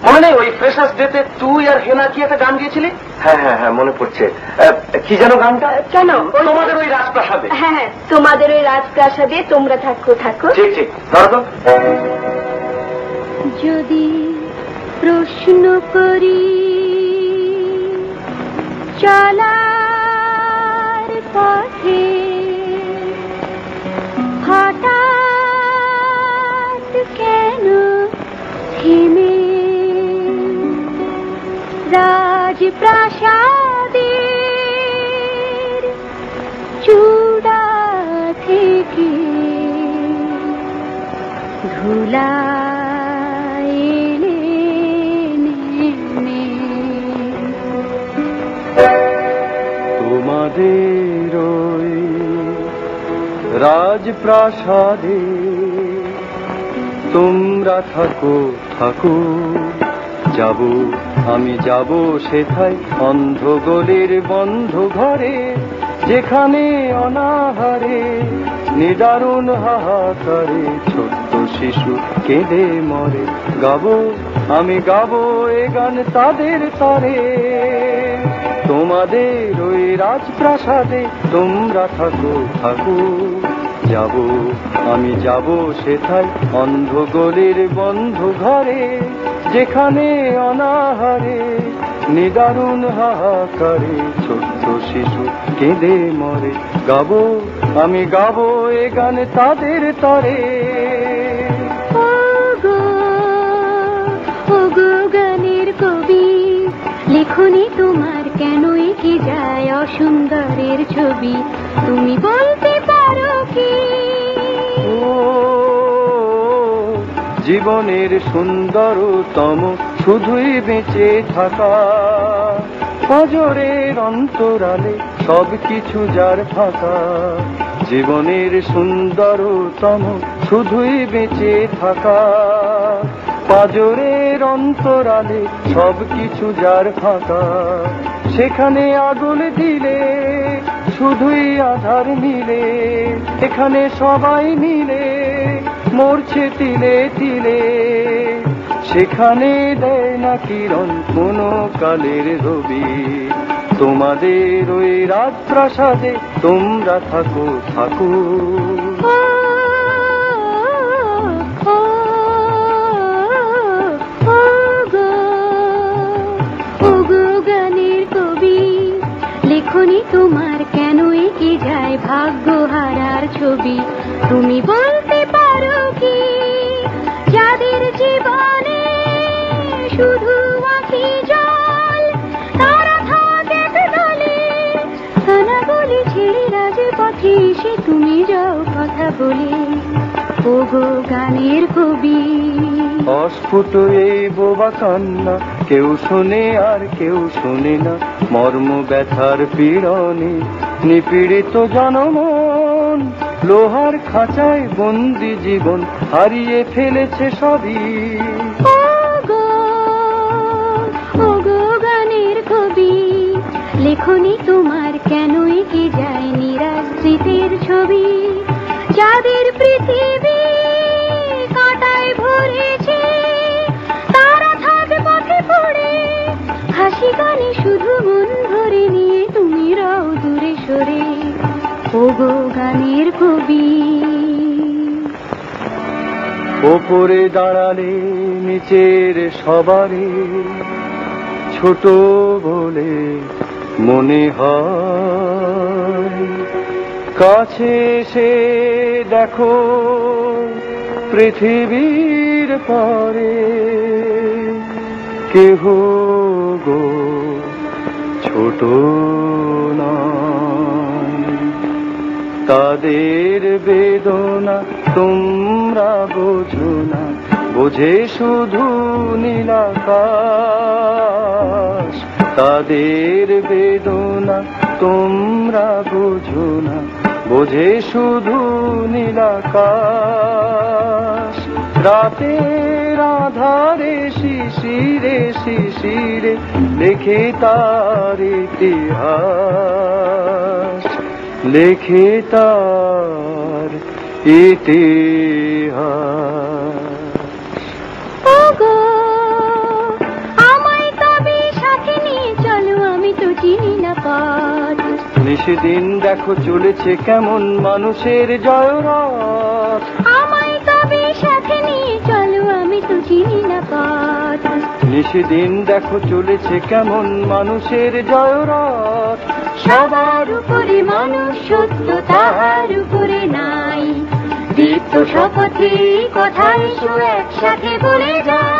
মনে নেই ওই ফ্রেশার্স ডেতে তুই আর হেনা কি একটা গান গিয়েছিলি? হ্যাঁ হ্যাঁ হ্যাঁ মনে পড়ছে। কি যেন গানটা? কেন? তোমাদের ওই রাজপ্রাসাদে। হ্যাঁ হ্যাঁ, তোমাদের ওই রাজপ্রাসাদে তোমরা থাকো থাকো। ঠিক ঠিক, ধরো তো। যদি প্রশ্ন করি চলার পথে হঠাৎ কেন থেমে রাজপ্রাসাদের চূড়া থেকে ধুলা তোমাদের ওই রাজপ্রাসাদে তোমরা থাকো থাকো, যাব আমি যাব সেথায় অন্ধ গলির বন্ধ ঘরে, যেখানে অনাহারে নিদারুণ হাহাকারে ছোট্ট শিশু কেঁদে মরে। গাবো আমি গাবো এ গান তাদের তরে, তোমাদের ওই রাজপ্রাসাদে তোমরা থাকো থাকো, যাব আমি যাব সেথায় অন্ধ গলির বন্ধ ঘরে, যেখানে অনাহারে নিদারুণ হাহাকারে ছোট্ট শিশু কেঁদে মরে। গাবো আমি গাবো এ গান তাদের তরে। গানের কবি লেখনি তোমার কেন এঁকে যায় অসুন্দরের ছবি, তুমি বলতে পারো কি? জীবনের সুন্দরতম শুধুই বেঁচে থাকা, ফজরের অন্তরালে সব কিছু যার ফাঁকা। জীবনের সুন্দরতম শুধুই বেঁচে থাকা, ফজরের অন্তরালে সব কিছু যার ফাঁকা। সেখানে আগুন দিলে শুধুই আধার মিলে, এখানে সবাই মিলে মরছে তিলে তিলে। সেখানে দেয় না কিরণ কোনো কালের রবি, তোমাদের ওই রাজপ্রাসাদে তোমরা থাকো থাকো। গানের কবি লেখনি তোমার কেন এঁকে যায় ভাগ্য হারার ছবি, তুমি বলতে পারো কি? যাদের জীবনে শুধু আঁখি জল, তারা থাকে দলে তারা বলে ছেড়ে রাজপথে সে তুমি যাও কথা বলে। ওগো গানের কবি, অস্ফুট এই বোবা কান্না কেউ শোনে আর কেউ শোনে না, মর্ম ব্যথার পীড়নে নিপীড়িত জনমন, লোহার খাঁচায় বন্দি জীবন হারিয়ে ফেলেছে সবই। ওগো গানের কবি লেখনি তোমার কেন এঁকে যায় নিরাশ্রিতের ছবি, যাদের পৃথিবী কাঁটায় ভরেছে তারা থাকে পথে পড়ে, হাসি গানে শুধু মন ভরে নিয়ে তুমি রাও দূরে সরে। ওগো গানের কবি, ওপরে দাঁড়ালে নিচের সবারে ছোট বলে মনে হয়, কাছে এসে দেখো পৃথিবীর পরে কেহ গো ছোট নয়। তাদের বেদনা তোমরা বোঝো না, বোঝে শুধু নীল আকাশ। তাদের বেদনা তোমরা বোঝো না, বোঝে শুধু নীল আকাশ। রাতের আধারে শিশিরে শিশিরে লেখে তার ইতিহাস, লেখে তার ইতিহাস। নিশিদিন দেখো চলেছে কেমন মানুষের জয়রথ। আমায় তবে সাথে নিয়ে চলো, আমি তো চিনি না পথ। নিশিদিন দেখো চলেছে কেমন মানুষের জয়রথ। সবার উপরে মানুষ সত্য, তাহার উপরে নাই। দীপ্ত শপথে কথা এসো একসাথে বলে যায়।